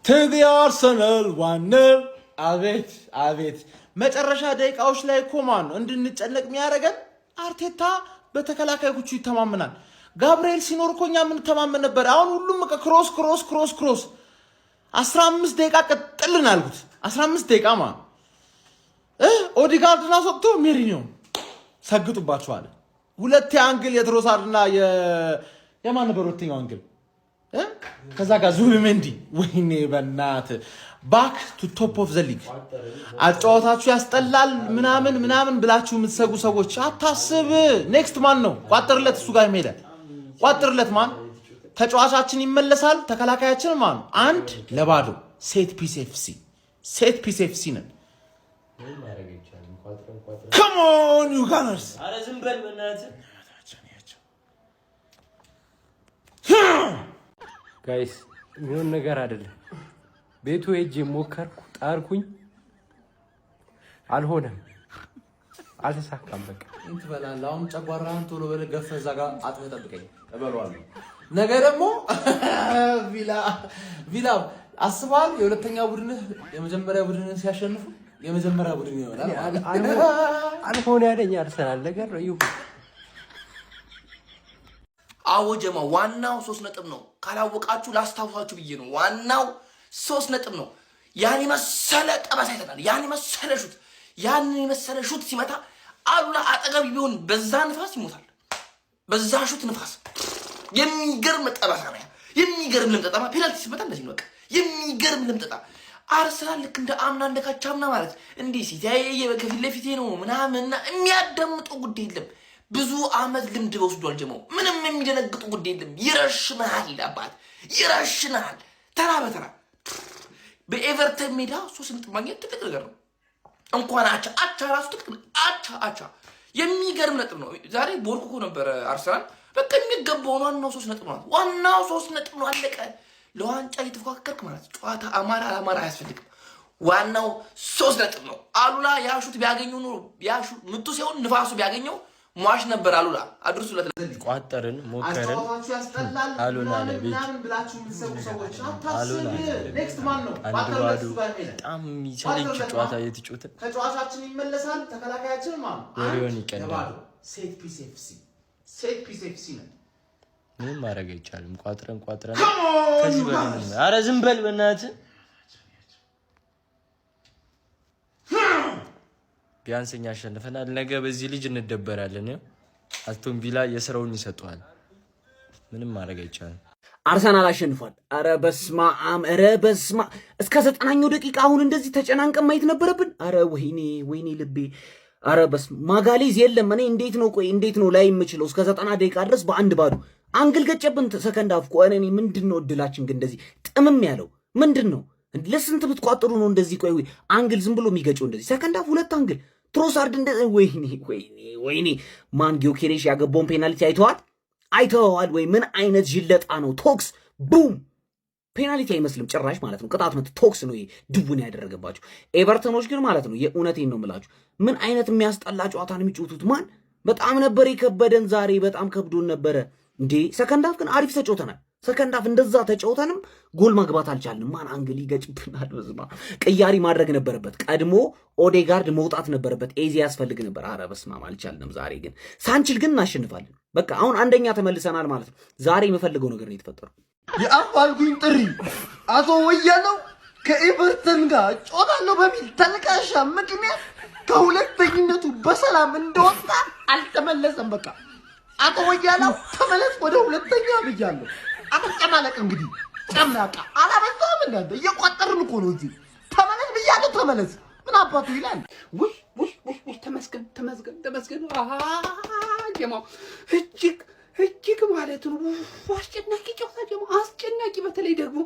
to the Arsenal 1-0 አቤት መጨረሻ ደቂቃዎች ላይ ኮማን እንድንጨነቅ የሚያደርገን አርቴታ በተከላካዮቹ ይተማመናል። ጋብሪኤል ሲኖር ኮኛ ምን ተማመን ነበር። አሁን ሁሉም ክሮስ 15 ደቂቃ ቀጥልን አልኩት። 15 ደቂቃ ማለት ኦዲጋርድና ሰጥቶ ሜሪኒዮ ሰግጡባቸዋል። ሁለት አንግል የትሮሳርድና የማን ነበር ሁለተኛው አንግል ከዛ ጋር ዙቢሜንዲ ወይኔ በእናት ባክ ቱ ቶፕ ኦፍ ዘ ሊግ አጫዋታችሁ ያስጠላል ምናምን ብላችሁ የምትሰጉ ሰዎች አታስብ። ኔክስት ማን ነው? ቋጥርለት፣ እሱ ጋር ሄደ ቋጥርለት። ማን ተጫዋቻችን ይመለሳል። ተከላካያችን ማን? 1-0 ሴት ፒስ ኤፍሲ ነን። come on you gunners አረ ዝም በል በእናትህ ጋይስ ምን ነገር አይደለም። ቤቱ ሄጄ ሞከርኩ፣ ጣርኩኝ፣ አልሆነም፣ አልተሳካም። በቃ እንት በላል። አሁን ጨጓራህን ቶሎ በለ ገፈህ እዛ ጋር አጥፈህ ጠብቀኝ እበለዋለሁ። ነገ ደግሞ ቪላ አስባል የሁለተኛ ቡድን የመጀመሪያ ቡድን ሲያሸንፉ የመጀመሪያ ቡድን ይሆናል። አልሆነ ያለኝ አርሰናል ነገር ነው። አዎ ጀማ ዋናው 3 ነጥብ ነው። ካላወቃችሁ ላስታውሳችሁ ብዬ ነው። ዋናው 3 ነጥብ ነው። ያኔ መሰለ ጠባሳ ይተናል። ያኔ መሰለ ሹት ሲመታ አሉላ አጠገብ ቢሆን በዛ ንፋስ ይሞታል። በዛ ሹት ንፋስ የሚገርም ጠባሳ ነው። የሚገርም ልምጠጣ ፔናልቲ ሲመታ እንደዚህ ነው። በቃ የሚገርም ልምጠጣ አርሰናል ልክ እንደ አምና እንደካቻምና ማለት እንዴ ሲታየየ በከፊት ለፊቴ ነው ምናምንና የሚያደምጡ ጉዳይ የለም። ብዙ አመት ልምድ ወስዷል ጀማው። ምንም የሚደነግጡ ጉዳይ የለም። ይረሽናል አባት ይረሽናል። ተራ በተራ በኤቨርተን ሜዳ 3 ነጥብ ማግኘት ትልቅ ነገር ነው። እንኳን አቻ ራሱ ትልቅ አቻ የሚገርም ነጥብ ነው። ዛሬ ቦርኩኮ ነበር አርሰናል። በቃ የሚገባው ዋናው 3 ነጥብ ነው። ዋናው 3 ነጥብ ነው። አለቀ። ለዋንጫ እየተፎካከርክ ማለት ጨዋታ አማራ አያስፈልግም። ዋናው 3 ነጥብ ነው። አሉላ ያሹት ቢያገኙ ነው ያሹ ምቱ ሲሆን ንፋሱ ቢያገኘው ሟሽ ነበር። አሉላ አድርሱለት። ቋጠርን ሞከርን አሉላ ለቤት ብላችሁ የምትሰሩ ሰዎች አታስብ። ኔክስት ማን ነው? በጣም የሚሰለች ጨዋታ እየተጫወተ ተጫዋቻችን ይመለሳል። ተከላካያችን ማን ነው? ወሬውን ይቀዳል። ሴት ፒስ ኤፍሲ ነው። ምንም ማድረግ አይቻልም። ቋጥረን ከዚህ በላይ ነው። አረ ዝም በል በእናትህ። ቢያንስኛ አሸንፈናል። ነገ በዚህ ልጅ እንደበራለን። አስቶን ቪላ የስራውን ይሰጣል። ምንም ማድረግ አይቻልም። አርሰናል አሸንፏል። አረ በስማ እስከ 90ኛው ደቂቃ አሁን እንደዚህ ተጨናንቀን ማየት ነበረብን። አረ ወይኔ ልቤ። አረ በስማ ማጋሌዝ የለም። እኔ እንዴት ነው ላይ የምችለው እስከ 90 ደቂቃ ድረስ በ1-0 አንግል ገጨብን። ሰከንድ አፍ ቆነኔ ምንድነው እድላችን ግን እንደዚህ ጥምም ያለው ምንድነው? ለስንት ብትቋጥሩ ነው እንደዚህ? ቆይ አንግል ዝም ብሎ የሚገጨው እንደዚህ ሰከንድ አፍ 2 አንግል ትሮሳርድ እንደ ወይኔ ማን ጊዮኬሬሽ ያገባውን ፔናልቲ አይተዋል ወይ? ምን አይነት ጅለጣ ነው? ቶክስ ቡም ፔናልቲ አይመስልም ጭራሽ ማለት ነው። ቅጣት ምት ቶክስ ነው ይሄ ድቡን ያደረገባቸው። ኤቨርተኖች ግን ማለት ነው የእውነቴን ነው የምላችሁ ምን አይነት የሚያስጠላ ጨዋታ ነው የሚጫወቱት። ማን በጣም ነበር የከበደን ዛሬ፣ በጣም ከብዶን ነበረ እንዴ። ሰከንድ አፍ ግን አሪፍ ተጫውተናል። ሰከንድ አፍ እንደዛ ተጫውተንም ጎል ማግባት አልቻልንም። ማን አንግል ይገጭብናል። በዝማ ቅያሪ ማድረግ ነበረበት። ቀድሞ ኦዴጋርድ መውጣት ነበረበት። ኤዚ ያስፈልግ ነበር። አረ በስማም አልቻልንም። ዛሬ ግን ሳንችል ግን እናሸንፋለን። በቃ አሁን አንደኛ ተመልሰናል ማለት ነው። ዛሬ የምፈልገው ነገር ነው የተፈጠረው። የአፋልጉኝ ጥሪ አቶ ወያለው ከኤቨርተን ጋር ጮታለሁ በሚል ተልካሻ ምክንያት ከሁለተኝነቱ በሰላም እንደወጣ አልተመለሰም። በቃ አቶ ወያለው ተመለስ ወደ ሁለተኛ ብያለሁ። አትጨማለቅ እንግዲህ ጨምናቃ አላበዛም። እንዳንተ እየቆጠርን እኮ ነው እንጂ ተመለስ ብያለሁ። ተመለስ ምን አባቱ ይላል? ውይ ተመስገን። አሃ ጀማው እጅግ ማለት ነው አስጨናቂ ጨዋታ ጀማው፣ አስጨናቂ። በተለይ ደግሞ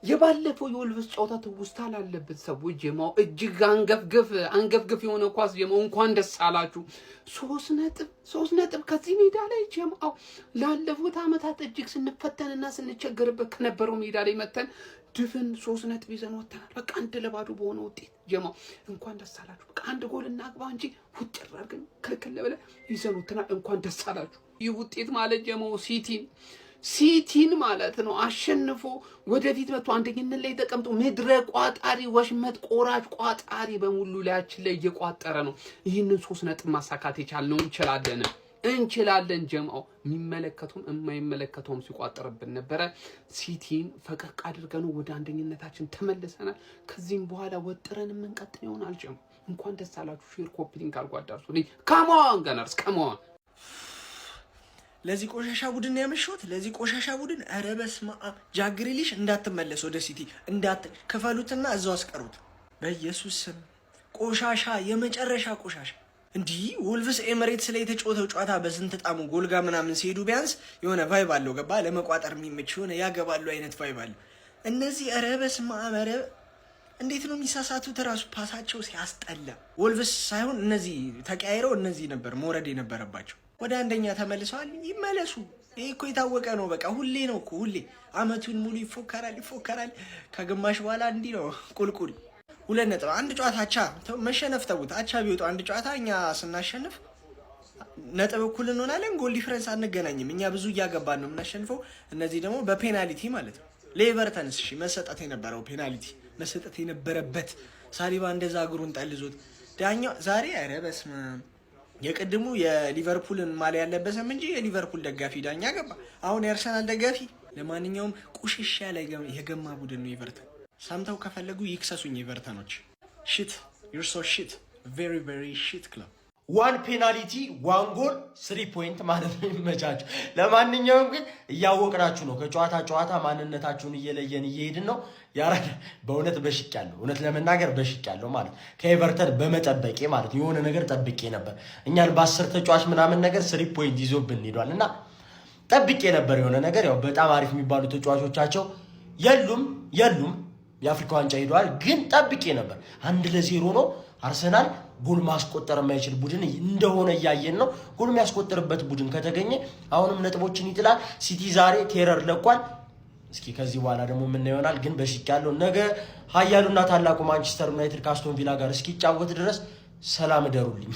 የባለፈው የወልቭስ ጨዋታ ትውስታ ላለበት ሰዎች ጀማው እጅግ አንገፍግፍ የሆነ ኳስ ጀማው፣ እንኳን ደስ አላችሁ። 3 ነጥብ ከዚህ ሜዳ ላይ ጀማው፣ ላለፉት አመታት እጅግ ስንፈተንና ስንቸገርበት ከነበረው ሜዳ ላይ መተን ድፍን 3 ነጥብ ይዘን ወጥተናል። በቃ 1-0 በሆነ ውጤት ጀማው፣ እንኳን ደስ አላችሁ። በቃ 1 ጎል እናግባ እንጂ ውጭር አድርገን ክልክል ብለን ይዘን ወጥተናል። እንኳን ደስ አላችሁ። ይህ ውጤት ማለት ጀማው ሲቲን ማለት ነው አሸንፎ ወደፊት መጥቶ አንደኝነት ላይ ተቀምጦ ምድረ ቋጣሪ ወሽመጥ ቆራጭ ቋጣሪ በሙሉ ላያችን ላይ እየቋጠረ ነው። ይህንን 3 ነጥብ ማሳካት የቻልነው እንችላለን ጀማው። የሚመለከቱም የማይመለከተውም ሲቋጠርብን ነበረ። ሲቲን ፈቀቅ አድርገን ወደ አንደኝነታችን ተመልሰናል። ከዚህም በኋላ ወጥረን የምንቀጥል ይሆናል። ጀማው እንኳን ደስ አላችሁ። ሼር ኮፒ ሊንክ አድርጉ አዳርሱልኝ። ካሞን ገነርስ ካሞን። ለዚህ ቆሻሻ ቡድን ያመሽሁት ለዚህ ቆሻሻ ቡድን ኧረ በስመ አብ ጃግሪሊሽ እንዳትመለስ ወደ ሲቲ ከፈሉትና እዛው አስቀሩት በኢየሱስ ስም። ቆሻሻ የመጨረሻ ቆሻሻ። እንዲህ ወልቭስ ኤሚሬትስ ላይ የተጫወተው ጨዋታ በስንት ጣሙ ጎልጋ ምናምን ሲሄዱ ቢያንስ የሆነ ቫይብ አለው ገባ ለመቋጠር የሚመች የሆነ ያገባሉ አይነት ቫይብ አለ። እነዚህ ኧረ በስመ አብ ኧረ እንዴት ነው የሚሳሳቱት? ራሱ ፓሳቸው ሲያስጠላ። ወልቭስ ሳይሆን እነዚህ ተቀያይረው እነዚህ ነበር መውረድ የነበረባቸው። ወደ አንደኛ ተመልሰዋል። ይመለሱ። ይሄ እኮ የታወቀ ነው። በቃ ሁሌ ነው እኮ ሁሌ አመቱን ሙሉ ይፎከራል። ከግማሽ በኋላ እንዲህ ነው ቁልቁል። 2 ነጥብ አንድ ጨዋታ አቻ መሸነፍ ተውት። አቻ ቢወጡ አንድ ጨዋታ እኛ ስናሸንፍ ነጥብ እኩል እንሆናለን። ጎል ዲፍረንስ አንገናኝም። እኛ ብዙ እያገባን ነው የምናሸንፈው። እነዚህ ደግሞ በፔናልቲ ማለት ነው። ለኤቨርተንስ እሺ መሰጠት የነበረው ፔናልቲ መሰጠት የነበረበት ሳሊባ እንደዛ እግሩን ጠልዞት ዳኛው ዛሬ ኧረ በስመ አብ የቅድሙ የሊቨርፑልን ማሊያ ያለበሰም እንጂ የሊቨርፑል ደጋፊ ዳኛ ገባ። አሁን የአርሰናል ደጋፊ። ለማንኛውም ቁሽሽ ያለ የገማ ቡድን ነው ኤቨርተን። ሰምተው ከፈለጉ ይክሰሱኝ ኤቨርተኖች። ሽት ዩር ሶ ሽት ቬሪ ቬሪ ሽት ክለብ። 1 ፔናልቲ 1 ጎል 3 ፖይንት ማለት ነው። ይመቻችሁ። ለማንኛውም ግን እያወቅናችሁ ነው። ከጨዋታ ማንነታችሁን እየለየን እየሄድን ነው። ያራዳ በእውነት በሽቄያለሁ። እውነት ለመናገር በሽቄያለሁ ማለት ከኤቨርተን በመጠበቄ ማለት የሆነ ነገር ጠብቄ ነበር። እኛን በ10 ተጫዋች ምናምን ነገር 3 ፖይንት ይዞብን ሄዷል እና ጠብቄ ነበር የሆነ ነገር። ያው በጣም አሪፍ የሚባሉ ተጫዋቾቻቸው የሉም የአፍሪካ ዋንጫ ሄደዋል። ግን ጠብቄ ነበር 1-0 ነው። አርሰናል ጎል ማስቆጠር የማይችል ቡድን እንደሆነ እያየን ነው። ጎል የሚያስቆጥርበት ቡድን ከተገኘ አሁንም ነጥቦችን ይጥላል። ሲቲ ዛሬ ቴረር ለቋል። እስኪ ከዚህ በኋላ ደግሞ ምን ይሆናል? ግን በሽቄያለሁ። ነገ ኃያሉና ታላቁ ማንቸስተር ዩናይትድ ከአስቶን ቪላ ጋር እስኪጫወት ድረስ ሰላም እደሩልኝ።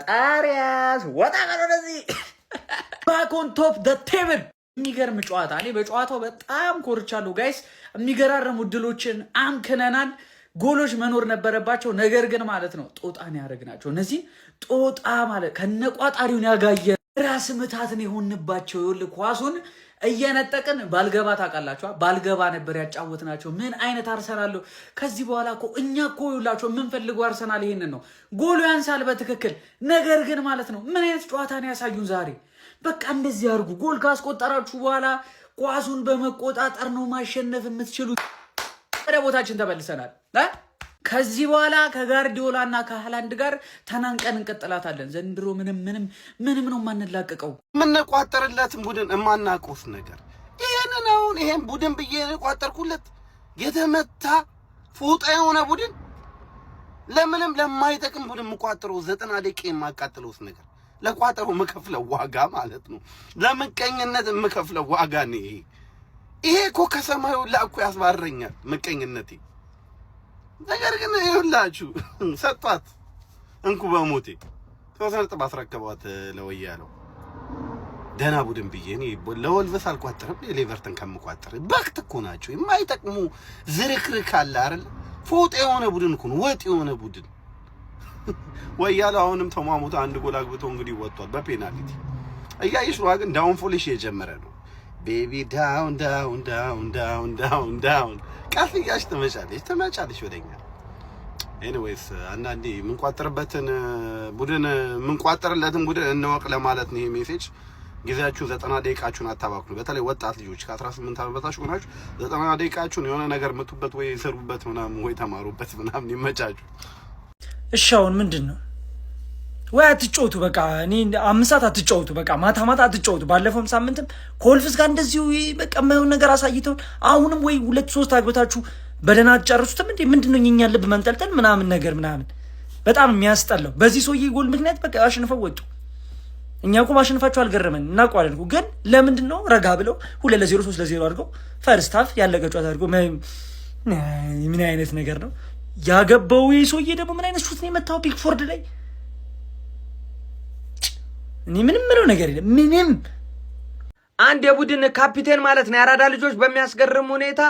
ጣሪያስ ወጣ ቀረ ወደዚህ ባክ ኦን ቶፕ ዘ ቴብል። የሚገርም ጨዋታ። እኔ በጨዋታው በጣም ኮርቻለሁ ጋይስ። የሚገራረሙ ድሎችን አምክነናል። ጎሎች መኖር ነበረባቸው። ነገር ግን ማለት ነው ጦጣን ያደረግናቸው እነዚህ ጦጣ ማለት ከነቋጣሪውን ያጋየ ራስ ምታትን የሆንባቸው። ይኸውልህ ኳሱን እየነጠቅን ባልገባ ታውቃላችሁ፣ ባልገባ ነበር ያጫወትናቸው። ምን አይነት አርሰናል ነው? ከዚህ በኋላ እኮ እኛ እኮ ይኸውላችሁ የምንፈልገው አርሰናል ይሄንን ነው። ጎሉ ያንሳል በትክክል ነገር ግን ማለት ነው ምን አይነት ጨዋታን ያሳዩን ዛሬ። በቃ እንደዚህ አድርጉ። ጎል ካስቆጠራችሁ በኋላ ኳሱን በመቆጣጠር ነው ማሸነፍ የምትችሉት። ወደ ቦታችን ተመልሰናል። ከዚህ በኋላ ከጋርዲዮላ እና ከሃላንድ ጋር ተናንቀን እንቀጥላታለን። ዘንድሮ ምንም ነው የማንላቀቀው። የምንቋጠርለትን ቡድን የማናውቀውት ነገር ይሄንን አሁን ይሄን ቡድን ብዬ ቋጠርኩለት የተመታ ፎጣ የሆነ ቡድን ለምንም ለማይጠቅም ቡድን የምቋጠረው 90 ደቂቃ የማቃጥለውት ነገር ለቋጠሩ የምከፍለው ዋጋ ማለት ነው። ለምቀኝነት የምከፍለው ዋጋ ነው ይሄ እኮ ከሰማዩ ላኩ ያስባረኛል ምቀኝነቴ። ነገር ግን ይኸውላችሁ ሰጧት እንኩ በሞቴ 3 ነጥብ አስረከቧት ለወያለው ደህና ቡድን ብዬ እኔ ለወልቭስ አልቋጠርም። ለኤቨርተን ከምቋጠር በክት እኮ ናቸው የማይጠቅሙ ዝርክርክ አለ አይደል? ፎጥ የሆነ ቡድን እኮ ነው፣ ወጥ የሆነ ቡድን። ወያለው አሁንም ተሟሙቶ 1 ጎል አግብቶ እንግዲህ ወጥቷል በፔናልቲ። እያየሽ ነው ግን ዳውን ፎሊሽ የጀመረ ነው። ቤቢ ዳውን ዳውን ዳውን ዳውን ዳውን ዳውን ቀስ እያልሽ ትመጫለሽ ወደኛ። ኤኒዌይስ አንዳንዴ የምንቋጠርበትን ቡድን የምንቋጠርለትን ቡድን እንወቅ ለማለት ነው ይሄ ሜሴጅ። ጊዜያችሁ 90 ደቂቃችሁን አታባክኑ። በተለይ ወጣት ልጆች ከ18 ዓመት በታች ሆናችሁ 90 ደቂቃችሁን የሆነ ነገር ምቱበት ወይ ሰሩበት ምናምን ወይ ተማሩበት ምናምን ይመቻችሁ። እሺ አሁን ምንድን ነው ወይ አትጫወቱ። በቃ እኔ 5 ሰዓት አትጫወቱ። በቃ ማታ አትጫወቱ። ባለፈውም ሳምንትም ከወልፍስ ጋር እንደዚሁ በቃ የማይሆን ነገር አሳይተውን አሁንም ወይ 2-3 አግብታችሁ በደህና አትጨርሱትም እንዴ? ምንድን ነው የእኛን ልብ መንጠልጠል ምናምን ነገር ምናምን በጣም የሚያስጠላው። በዚህ ሰውዬ ጎል ምክንያት በቃ አሸንፈው ወጡ። እኛ እኮ ማሸነፋቸው አልገረመን እናውቀዋለን እኮ። ግን ለምንድን ነው ረጋ ብለው 2-0 3-0 አድርገው ፈርስት ሃፍ ያለቀ ጨዋታ አድርገው ምን አይነት ነገር ነው ያገባው? ይሄ ሰውዬ ደግሞ ምን አይነት ሹት ነው የመታው ፒክፎርድ ላይ? እኔ ምንም ምለው ነገር የለም ምንም። አንድ የቡድን ካፒቴን ማለት ነው የአራዳ ልጆች በሚያስገርም ሁኔታ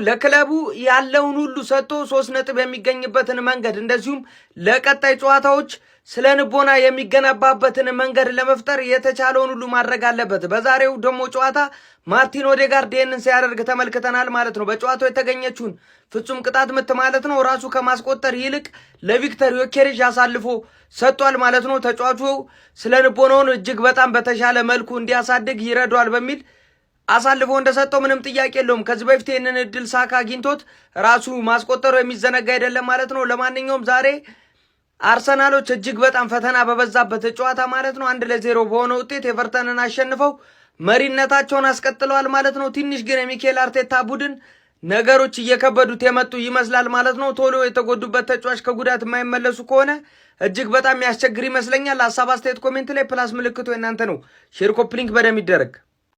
ለክለቡ ያለውን ሁሉ ሰጥቶ 3 ነጥብ የሚገኝበትን መንገድ እንደዚሁም ለቀጣይ ጨዋታዎች ስለ ንቦና የሚገነባበትን መንገድ ለመፍጠር የተቻለውን ሁሉ ማድረግ አለበት። በዛሬው ደግሞ ጨዋታ ማርቲን ኦዴጋርድ ይህንን ሲያደርግ ተመልክተናል ማለት ነው። በጨዋታው የተገኘችውን ፍጹም ቅጣት ምት ማለት ነው ራሱ ከማስቆጠር ይልቅ ለቪክተር ዮኬሬሽ አሳልፎ ሰጥቷል ማለት ነው። ተጫዋቹ ስለ ንቦናውን እጅግ በጣም በተሻለ መልኩ እንዲያሳድግ ይረዷል በሚል አሳልፎ እንደሰጠው ምንም ጥያቄ የለውም። ከዚህ በፊት ይህንን እድል ሳካ አግኝቶት ራሱ ማስቆጠሩ የሚዘነጋ አይደለም ማለት ነው። ለማንኛውም ዛሬ አርሰናሎች እጅግ በጣም ፈተና በበዛበት ጨዋታ ማለት ነው 1-0 በሆነ ውጤት ኤቨርተንን አሸንፈው መሪነታቸውን አስቀጥለዋል ማለት ነው። ትንሽ ግን የሚኬል አርቴታ ቡድን ነገሮች እየከበዱት የመጡ ይመስላል ማለት ነው። ቶሎ የተጎዱበት ተጫዋች ከጉዳት የማይመለሱ ከሆነ እጅግ በጣም ያስቸግር ይመስለኛል። ሀሳብ አስተያየት ኮሜንት ላይ ፕላስ ምልክቱ የእናንተ ነው። ሼር ኮፕሊንክ በደም ይደረግ።